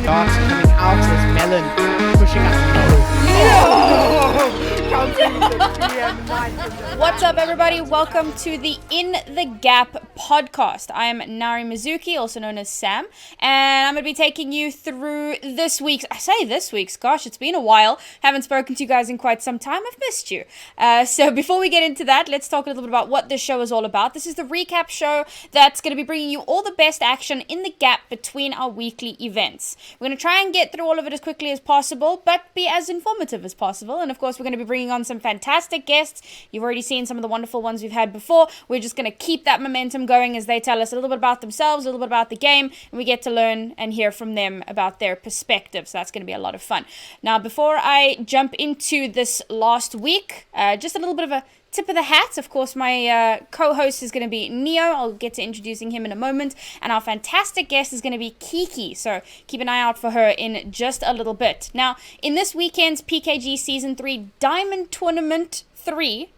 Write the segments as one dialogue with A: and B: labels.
A: gonna be coming out as Melon, pushing up.
B: What's up, everybody? Welcome to the In the Gap podcast. I am NaoriMizuki, also known as Sam, and I'm going to be taking you through this week's, gosh, it's been a while. Haven't spoken to you guys in quite some time. I've missed you. So before we get into that, let's talk a little bit about what this show is all about. This is the recap show that's going to be bringing you all the best action in the gap between our weekly events. We're going to try and get through all of it as quickly as possible, but be as informative as possible. And of course, we're going to be bringing on some fantastic guests. You've already seen some of the wonderful ones we've had before. We're just going to keep that momentum going as they tell us a little bit about themselves, a little bit about the game, and we get to learn and hear from them about their perspectives. So that's going to be a lot of fun. Now, before I jump into this last week, just a little bit of a tip of the hat. Of course, my co-host is going to be Neo. I'll get to introducing him in a moment. And our fantastic guest is going to be Kikii. So keep an eye out for her in just a little bit. Now, in this weekend's PKG Season 3 Diamond Tournament 3,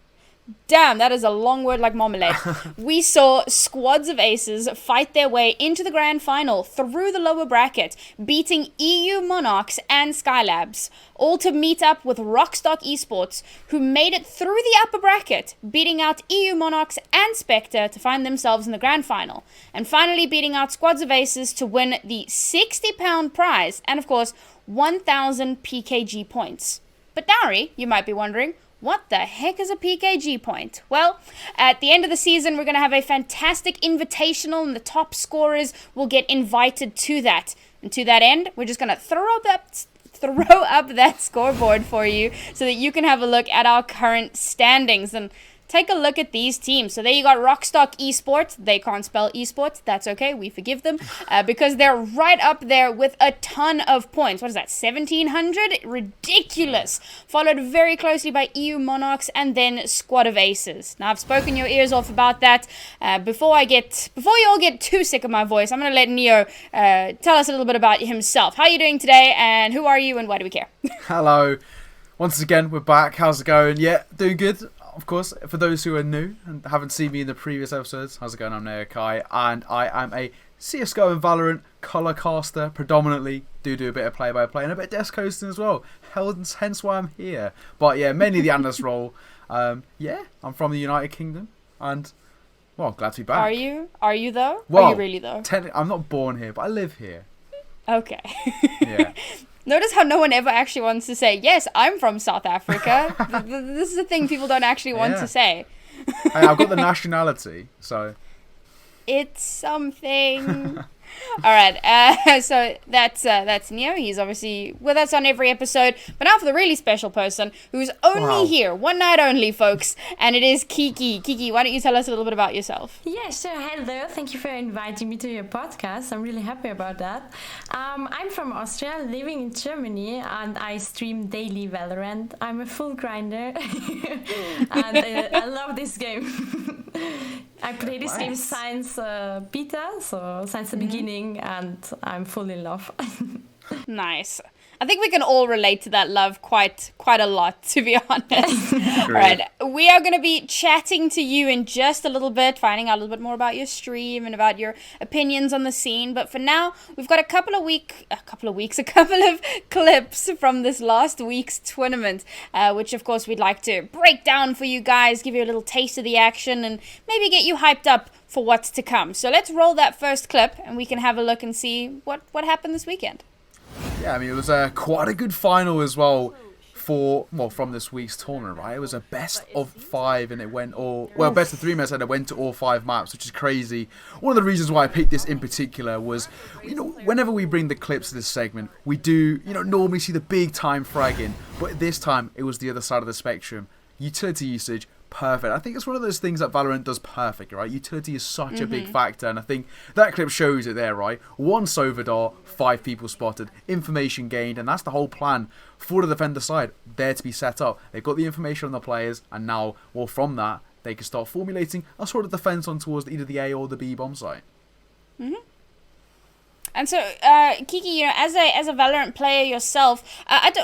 B: damn, that is a long word like marmalade. We saw squads of aces fight their way into the grand final through the lower bracket, beating EU Monarchs and Skylabs, all to meet up with Rockstock Esports, who made it through the upper bracket, beating out EU Monarchs and Spectre to find themselves in the grand final, and finally beating out squads of aces to win the £60 prize and, of course, 1,000 PKG points. But Naori, you might be wondering, what the heck is a PKG point? Well, at the end of the season, we're going to have a fantastic invitational, and the top scorers will get invited to that. And to that end, we're just going to throw up that scoreboard for you so that you can have a look at our current standings. And take a look at these teams. So there you got Rockstock Esports. They can't spell esports. That's okay. We forgive them because they're right up there with a ton of points. What is that? 1,700? Ridiculous. Followed very closely by EU Monarchs and then Squad of Aces. Now, I've spoken your ears off about that. Before you all get too sick of my voice, I'm going to let Neo tell us a little bit about himself. How are you doing today, and who are you, and why do we care?
C: Hello. Once again, we're back. How's it going? Yeah, doing good. Of course, for those who are new and haven't seen me in the previous episodes, how's it going? I'm NaoriMizuki, and I am a CSGO and Valorant color caster, predominantly. Do a bit of play-by-play and a bit of desk hosting as well. Hence why I'm here. But yeah, mainly the analyst role. Yeah, I'm from the United Kingdom, and well, glad to be back.
B: Are you? Are you though?
C: Well,
B: are you really though?
C: I'm not born here, but I live here.
B: Okay.
C: Yeah.
B: Notice how no one ever actually wants to say, yes, I'm from South Africa. This is a thing people don't actually want to say.
C: I've got the nationality, so.
B: It's something. All right, so that's Neo. He's obviously with us on every episode. But now for the really special person who's only here, one night only, folks, and it is Kikii. Kikii, why don't you tell us a little bit about yourself?
D: Yeah, sure. Hello. Thank you for inviting me to your podcast. I'm really happy about that. I'm from Austria, living in Germany, and I stream daily Valorant. I'm a full grinder, and I love this game. I play this game since beta, so since the beginning, and I'm full in love.
B: Nice. I think we can all relate to that love quite a lot, to be honest. All right, we are going to be chatting to you in just a little bit, finding out a little bit more about your stream and about your opinions on the scene. But for now, we've got a couple of clips from this last week's tournament, which of course we'd like to break down for you guys, give you a little taste of the action, and maybe get you hyped up for what's to come. So let's roll that first clip, and we can have a look and see what happened this weekend.
C: Yeah, I mean, it was quite a good final as well from this week's tournament, right? It was a best of 5, and it went best of 3 minutes, and it went to all 5 maps, which is crazy. One of the reasons why I picked this in particular was, whenever we bring the clips to this segment, we do, normally see the big time fragging, but this time it was the other side of the spectrum. Utility usage, perfect. I think it's one of those things that Valorant does perfect, right? Utility is such a big factor, and I think that clip shows it there, right? 1 Sova dart, 5 people spotted, information gained, and that's the whole plan for the defender side, there to be set up. They've got the information on the players, and now, from that, they can start formulating a sort of defense on towards either the A or the B bomb site.
B: And so, Kikii, as a Valorant player yourself,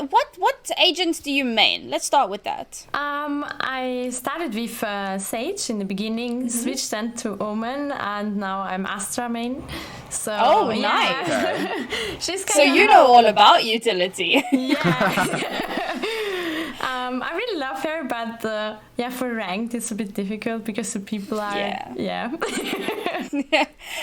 B: what agents do you main? Let's start with that.
D: I started with Sage in the beginning, switched then to Omen, and now I'm Astra main. So
B: nice.
C: Okay.
D: She's
B: So you know all about utility.
D: I really love her, but for ranked it's a bit difficult because the people are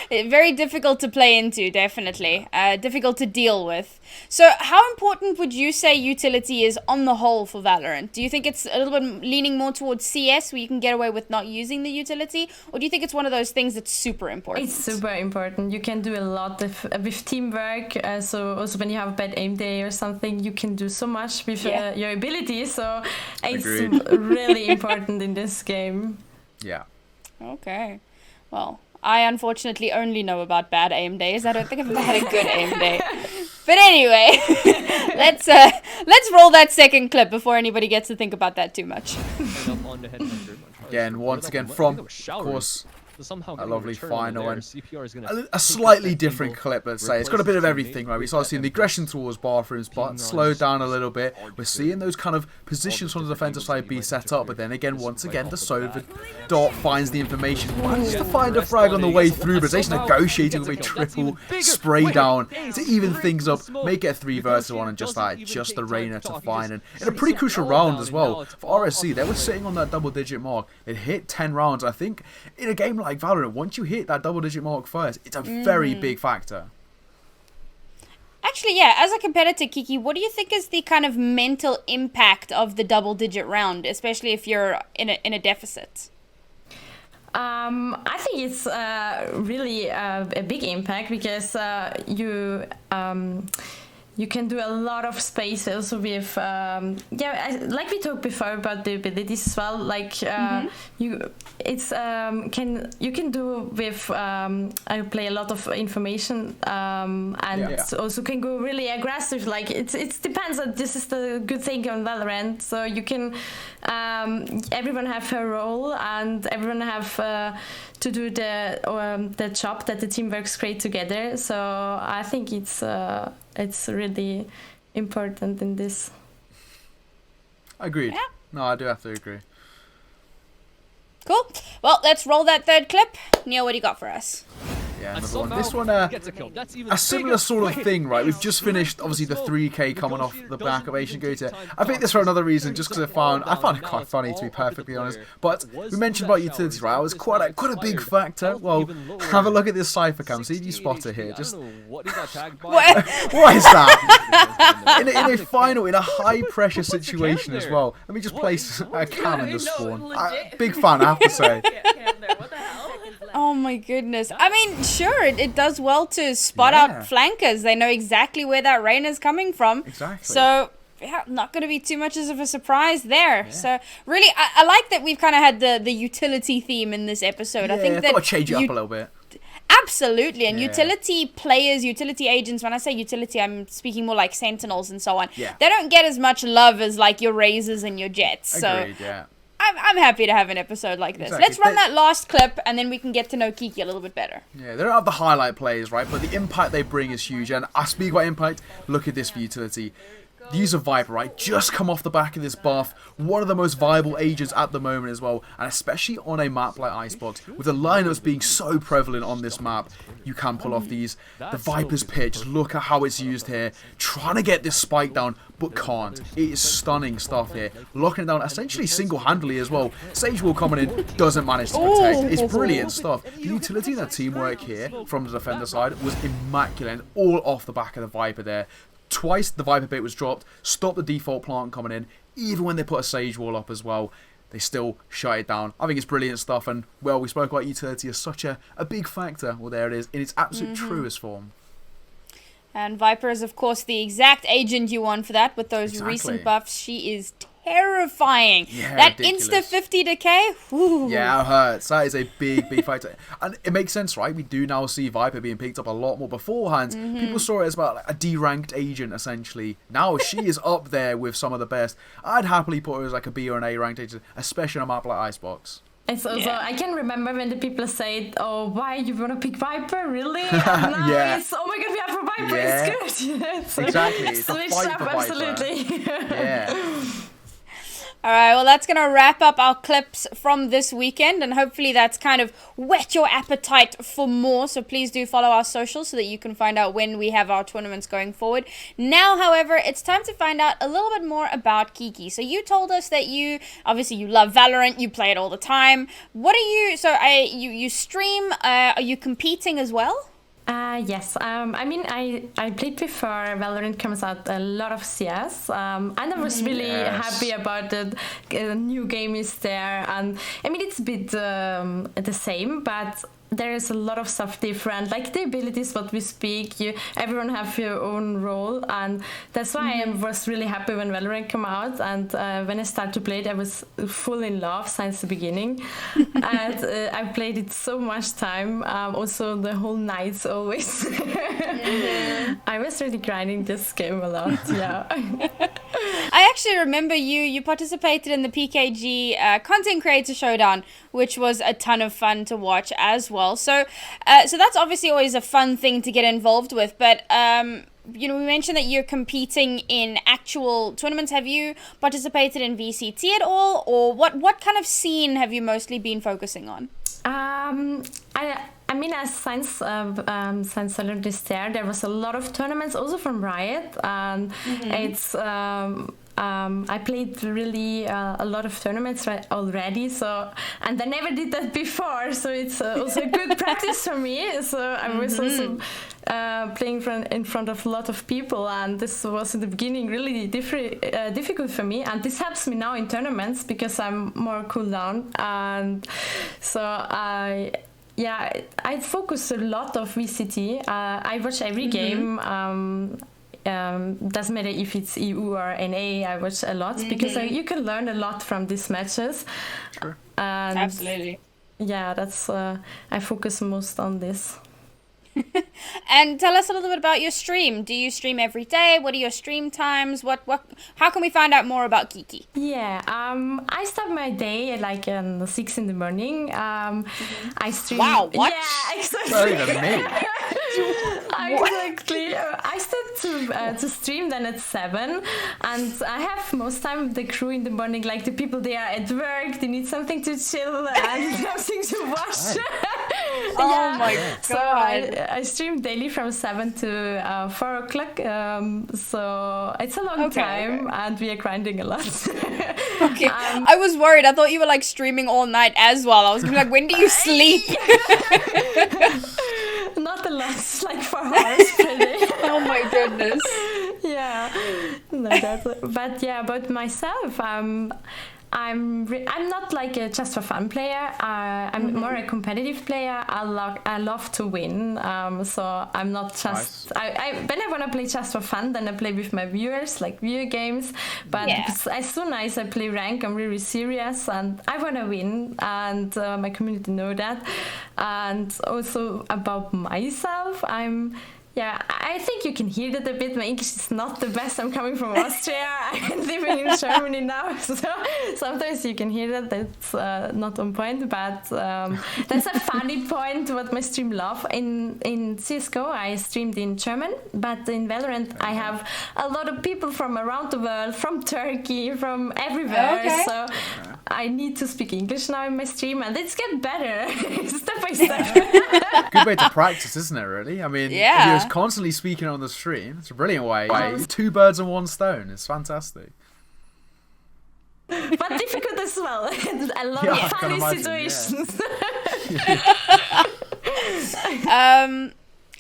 B: Very difficult to play into, definitely. Difficult to deal with. So how important would you say utility is on the whole for Valorant? Do you think it's a little bit leaning more towards CS, where you can get away with not using the utility? Or do you think it's one of those things that's super important?
D: It's super important. You can do a lot with teamwork. So also when you have a bad aim day or something, you can do so much with your ability. So it's really important in this game.
C: Yeah.
B: Okay. Well, I unfortunately only know about bad aim days. I don't think I've ever had a good aim day. But anyway, let's roll that second clip before anybody gets to think about that too much.
C: Yeah, and once again from, of course, a lovely final and a slightly different clip, let's say. It's got a bit of everything, right? We start seeing the aggression towards bathrooms, but slowed down a little bit. We're seeing those kind of positions from the defensive side be set up, but then again, once again, the Sova dot finds the information, manages to find a frag on the way through, but they're negotiating with a triple spray down to even things up, make it a 3 versus 1, and just the Reyna to find. And in a pretty crucial round as well, for RSC, they were sitting on that double-digit mark. It hit 10 rounds. I think in a game like Valorant, once you hit that double-digit mark first, it's a very big factor.
B: Actually, yeah, as a competitor, Kikii, what do you think is the kind of mental impact of the double-digit round, especially if you're in a deficit?
D: I think it's really a big impact because you can do a lot of spaces with like we talked before about the abilities as well, like you can do with I play a lot of information and also can go really aggressive, like it depends. This is the good thing on Valorant, so you can everyone have her role and everyone have to do the job that the team works great together. So I think it's really important in this.
C: Agreed.
B: Yeah.
C: No, I do have to agree.
B: Cool. Well, let's roll that third clip. Neil, what do you got for us?
C: Yeah, another one. This one, a similar sort of thing, right? We've just finished, obviously, the 3K coming off the back of Asian Goethe. I think this for another reason, just because I found it quite funny, to be perfectly honest. But we mentioned about utility, right? It was quite a big factor. Well, have a look at this Cypher cam. See if you spot it here. Just what is that? in a final, in a high-pressure situation as well. Let me just place a cam in the spawn. Big fan, I have to say.
B: Oh my goodness. I mean, sure, it does well to spot out flankers. They know exactly where that rain is coming from.
C: Exactly.
B: So, yeah, not going to be too much of a surprise there. Yeah. So, really, I like that we've kind of had the utility theme in this episode.
C: Yeah,
B: I think that
C: got to change it up a little bit.
B: Absolutely, and utility players, utility agents, when I say utility, I'm speaking more like sentinels and so on.
C: Yeah.
B: They don't get as much love as like your razors and your jets.
C: Agreed,
B: so
C: yeah.
B: I'm happy to have an episode like this.
C: Exactly.
B: Let's run that last clip, and then we can get to know Kikii a little bit better.
C: Yeah, they don't have the highlight plays, right? But the impact they bring is huge. And I speak about impact. Look at this for utility. The use of Viper, right? Just come off the back of this buff. One of the most viable agents at the moment as well. And especially on a map like Icebox, with the lineups being so prevalent on this map, you can pull off these. The Viper's Pit, just look at how it's used here. Trying to get this spike down, but can't. It is stunning stuff here. Locking it down essentially single-handedly as well. Sage Wall coming in, doesn't manage to protect. It's brilliant stuff. The utility and the teamwork here from the defender side was immaculate. All off the back of the Viper there. Twice the Viper bait was dropped, stopped the default plant coming in. Even when they put a Sage Wall up as well, they still shut it down. I think it's brilliant stuff, and well, we spoke about utility as such a big factor. Well, there it is, in its absolute truest form.
B: And Viper is, of course, the exact agent you want for that. With those recent buffs, she is terrifying.
C: Yeah,
B: that
C: ridiculous.
B: Insta 50 decay. Whew.
C: Yeah, it hurts. That is a big factor. And it makes sense, right? We do now see Viper being picked up a lot more beforehand. People saw it as about like a D-ranked agent, essentially. Now she is up there with some of the best. I'd happily put her as like a B or an A-ranked agent, especially on a map like Icebox.
D: It's also, I can remember when the people said, "Oh, why you wanna pick Viper? Really?" And now it's, "Oh my god, we have Viper is good. It's
C: Exactly. It's a
D: switch
C: fight
D: up,
C: for Viper.
D: absolutely.
C: Yeah.
B: All right, well, that's going to wrap up our clips from this weekend, and hopefully that's kind of whet your appetite for more. So please do follow our socials so that you can find out when we have our tournaments going forward. Now, however, it's time to find out a little bit more about Kikii. So you told us that you love Valorant, you play it all the time. What are you, you stream, are you competing as well?
D: Yes, I mean, I played before Valorant comes out a lot of CS, and I was really happy about it. The new game is there, and I mean, it's a bit the same, but there is a lot of stuff different, like the abilities, what we speak, everyone have your own role, and that's why I was really happy when Valorant came out, and when I started to play it, I was full in love since the beginning, and I played it so much time, also the whole nights always. I was really grinding this game a lot, yeah.
B: I actually remember you participated in the PKG Content Creator Showdown, which was a ton of fun to watch as well. So that's obviously always a fun thing to get involved with. But we mentioned that you're competing in actual tournaments. Have you participated in VCT at all, or what kind of scene have you mostly been focusing on?
D: I mean, as since Valorant is there was a lot of tournaments also from Riot, and it's. I played really a lot of tournaments already, and I never did that before, so it's also a good practice for me. So I was also playing in front of a lot of people, and this was in the beginning really difficult for me, and this helps me now in tournaments because I'm more cool down, and so I focus a lot of VCT. I watch every game. Doesn't matter if it's EU or NA, I watch a lot because you can learn a lot from these matches.
C: Sure.
B: Absolutely.
D: Yeah, that's I focus most on this.
B: And tell us a little bit about your stream. Do you stream every day? What are your stream times? How can we find out more about Kikii?
D: Yeah, I start my day at like 6 in the morning. I stream.
B: Wow, what?
D: Yeah, exactly.
C: Better than me.
D: Exactly. I start to stream then at 7, and I have most time the crew in the morning, like the people they are at work, they need something to chill and something to watch.
B: Oh my god.
D: So I stream daily from 7 to 4 o'clock. So it's a long time, and we are grinding a lot.
B: Okay. I was worried. I thought you were like streaming all night as well. I was gonna be like, when do you sleep?
D: Not a lot, like 4 hours per day.
B: Oh my goodness.
D: Yeah. No, but yeah, about myself, I'm not like a just for fun player. I'm more a competitive player. I love to win. So I'm not just. Nice. When I want to play just for fun, then I play with my viewers, like video games. But as soon as I play rank, I'm really serious and I want to win. And my community know that. And also about myself, I think you can hear that a bit. My English is not the best. I'm coming from Austria. I'm living in Germany now. So sometimes you can hear that. That's not on point. But that's a funny point what my stream love. In CSGO, I streamed in German. But in Valorant, I have a lot of people from around the world, from Turkey, from everywhere.
B: Okay.
D: So I need to speak English now in my stream. And it's getting better step by step.
C: Good way to practice, isn't it, really? I mean, if you're constantly speaking on the stream, it's a brilliant way. 2 birds and 1 stone. It's fantastic.
D: But difficult as well. A lot of funny situations.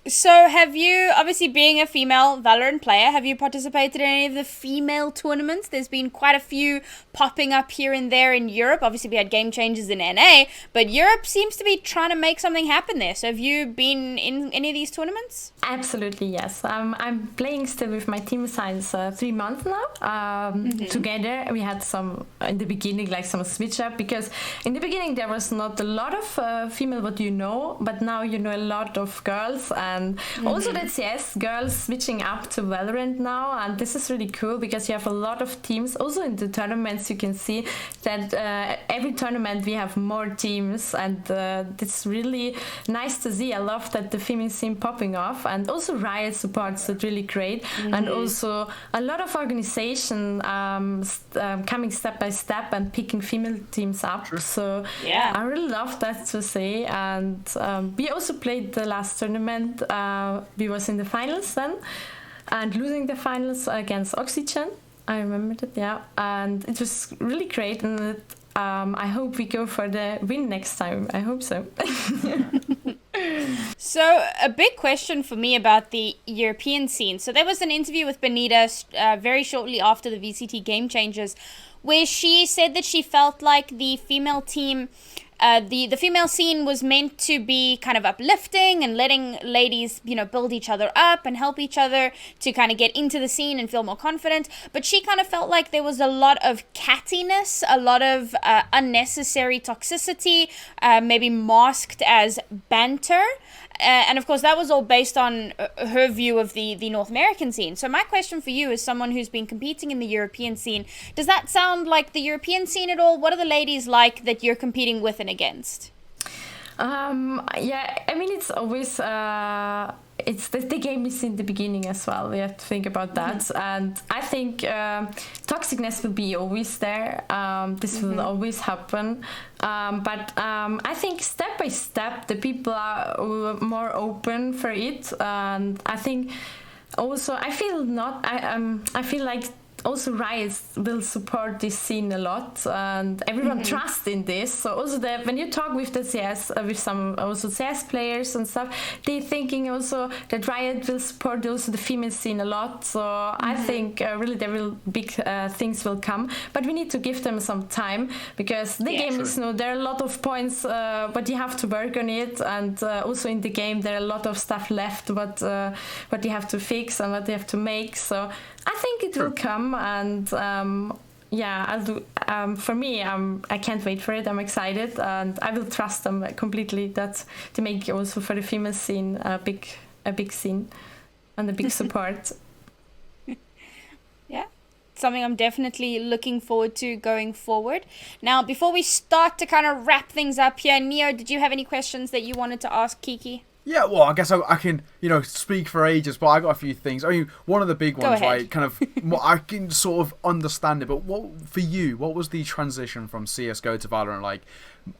B: So have you, obviously being a female Valorant player, have you participated in any of the female tournaments? There's been quite a few popping up here and there in Europe. Obviously we had game changes in NA, but Europe seems to be trying to make something happen there. So have you been in any of these tournaments?
D: Absolutely, yes. I'm playing still with my team since 3 months now. Together we had some, in the beginning, like some switch up, because in the beginning there was not a lot of female what you know, but now you know a lot of girls. and also that CS girls switching up to Valorant now, and this is really cool because you have a lot of teams. Also in the tournaments, you can see that every tournament we have more teams, and it's really nice to see. I love that the female scene popping off, and also Riot supports it really great, and also a lot of organization coming step by step and picking female teams up. So I really love that to see. And we also played the last tournament. We was in the finals then, and losing the finals against Oxygen. I remember that, and it was really great. And I hope we go for the win next time. I hope so.
B: So a big question for me about the European scene. So there was an interview with Benita very shortly after the VCT Game Changers, where she said that she felt like the female team, the female scene was meant to be kind of uplifting and letting ladies, build each other up and help each other to kind of get into the scene and feel more confident. But she kind of felt like there was a lot of cattiness, a lot of unnecessary toxicity, maybe masked as banter. And of course, that was all based on her view of the North American scene. So my question for you, as someone who's been competing in the European scene, does that sound like the European scene at all? What are the ladies like that you're competing with and against?
D: It's always it's the game is in the beginning as well. We have to think about that, and I think toxicness will be always there. This will always happen, but I think step by step the people are more open for it, and I think also I feel like also Riot will support this scene a lot, and everyone trusts in this. So also when you talk with the CS, with some also CS players and stuff, they're thinking also that Riot will support also the female scene a lot. So I think really big things will come, but we need to give them some time, because the game is there are a lot of points, but you have to work on it, and also in the game there are a lot of stuff left, what you have to fix and what you have to make. So I think it will come, and I'll do. For me, I can't wait for it. I'm excited, and I will trust them completely. That to make also for the female scene a big scene and a big support.
B: Yeah, something I'm definitely looking forward to going forward. Now, before we start to kind of wrap things up here, Neo, did you have any questions that you wanted to ask Kikii?
C: Yeah, well, I guess I can, speak for ages, but I got a few things. I mean, one of the big ones, right, kind of, I can sort of understand it, but what was the transition from CSGO to Valorant like?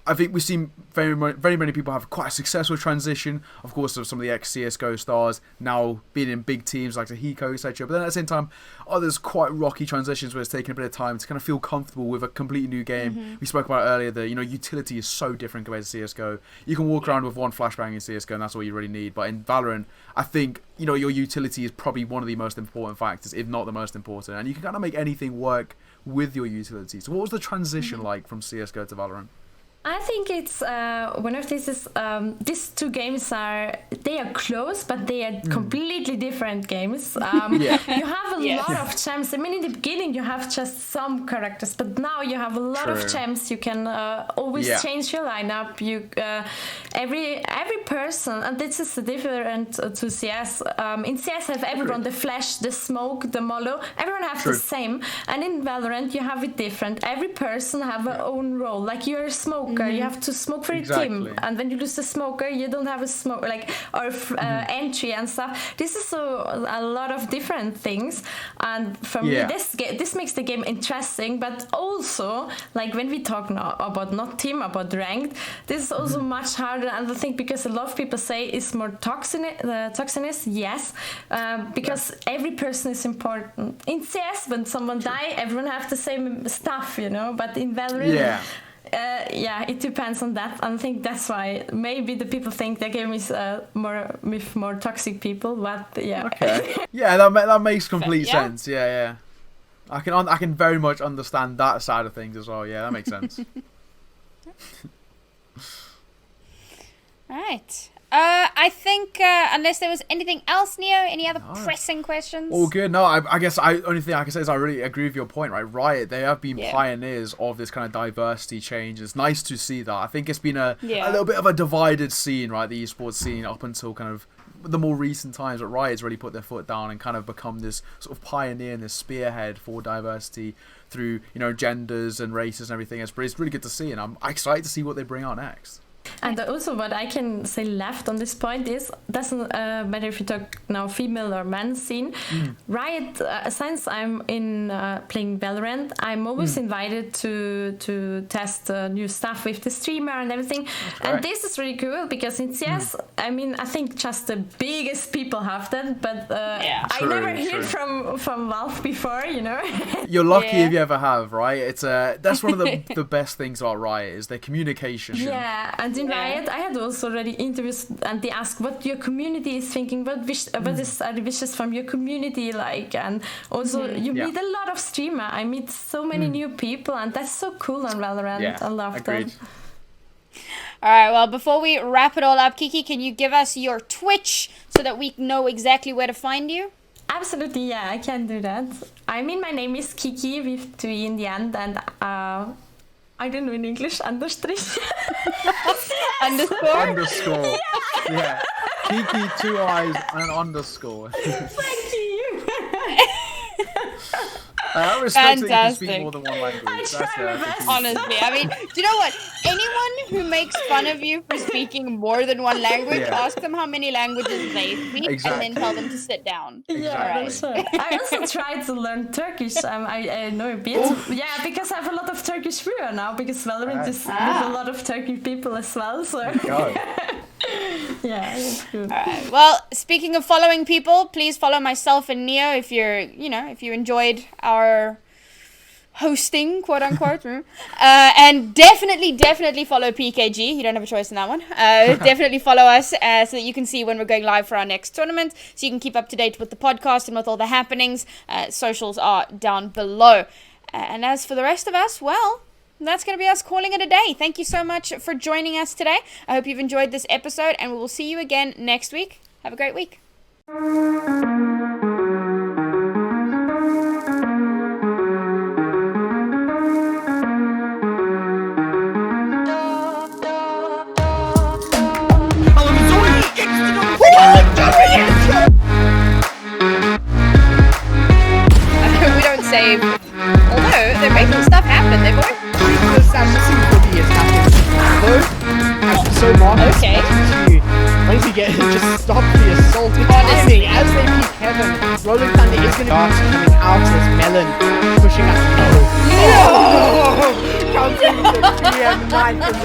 C: I think we've seen very many people have quite a successful transition, of course, of some of the ex-CSGO stars now being in big teams like Hiko, etc. But then at the same time, there's quite rocky transitions where it's taking a bit of time to kind of feel comfortable with a completely new game. We spoke about it earlier, the utility is so different compared to CSGO. You can walk around with one flashbang in CSGO and that's all you really need. But in Valorant, I think, your utility is probably one of the most important factors, if not the most important. And you can kind of make anything work with your utility. So what was the transition like from CSGO to Valorant?
D: I think it's one of these two games are close, but they are completely different games. You have a lot of champs. I mean, in the beginning you have just some characters, but now you have a lot of champs. You can always change your lineup. You every person, and this is different to CS. In CS have everyone the flash, the smoke, the mollo. Everyone have the same, and in Valorant you have it different. Every person have their own role. Like you're a smoker. You have to smoke for your team, and when you lose the smoker, you don't have a smoke entry and stuff. This is a lot of different things, and for me, this makes the game interesting. But also, like when we talk now about not team, about ranked, this is also much harder. And I think because a lot of people say it's more toxinous, yes, because every person is important. In CS, when someone die, everyone have the same stuff, But in Valorant. It depends on that. I think that's why maybe the people think the game is more with more toxic people. But
C: okay, that makes complete sense. Yeah. I can very much understand that side of things as well. Yeah, that makes sense.
B: All right. I think unless there was anything else, Neo, any other pressing questions?
C: All good. No, I guess only thing I can say is I really agree with your point, right? Riot, they have been pioneers of this kind of diversity change. It's nice to see that. I think it's been a little bit of a divided scene, right? The esports scene up until kind of the more recent times that Riot's really put their foot down and kind of become this sort of pioneer and this spearhead for diversity through, genders and races and everything. It's really good to see, and I'm excited to see what they bring out next.
D: And also what I can say left on this point is, doesn't matter if you talk now female or man scene, Riot, since I'm in playing Valorant, I'm always invited to test new stuff with the streamer and everything. And this is really cool because it's, I think just the biggest people have that, but I never heard from Valve before,
C: You're lucky if you ever have, right? It's that's one of the best things about Riot is their communication.
D: Yeah, and in Riot, I had also already interviews, and they ask what your community is thinking, what is the wishes from your community like, and also you meet a lot of streamer. I meet so many new people, and that's so cool on Valorant.
C: Yeah,
D: I love
C: agreed.
D: that.
B: All right, well, before we wrap it all up, Kikii, can you give us your Twitch so that we know exactly where to find you?
D: Absolutely, yeah, I can do that. My name is Kikii with 2 in the end, and I don't know in English, understrich.
B: Underscore?
C: Yeah. Kikii, 2 eyes, and an underscore.
D: Thank you.
C: I respect that you can
B: Fantastic.
C: speak more than one language.
B: Honestly, do you know what? Anyone who makes fun of you for speaking more than one language, ask them how many languages they speak, and then tell them to sit down.
D: Yeah, that's right. I also tried to learn Turkish. I know a bit. Yeah, because I have a lot of Turkish viewer now, because Valorant is with a lot of Turkish people as well. So yeah, it's good.
B: All right. Well, speaking of following people, please follow myself and Neo if if you enjoyed our hosting, quote unquote. And definitely follow PKG. You don't have a choice in that one. Definitely follow us so that you can see when we're going live for our next tournament, so you can keep up to date with the podcast and with all the happenings. Socials are down below. And as for the rest of us, well, that's going to be us calling it a day. Thank you so much for joining us today. I hope you've enjoyed this episode, and we will see you again next week. Have a great week. We don't save. Although they're making stuff happen, they've already.
A: So Marcus,
B: Okay.
A: once you get just stop the assault. Honestly, as they beat Kevin, Rolling Thunder is going to be coming out as Melon, pushing up. No! Counting the 3 and 9 from the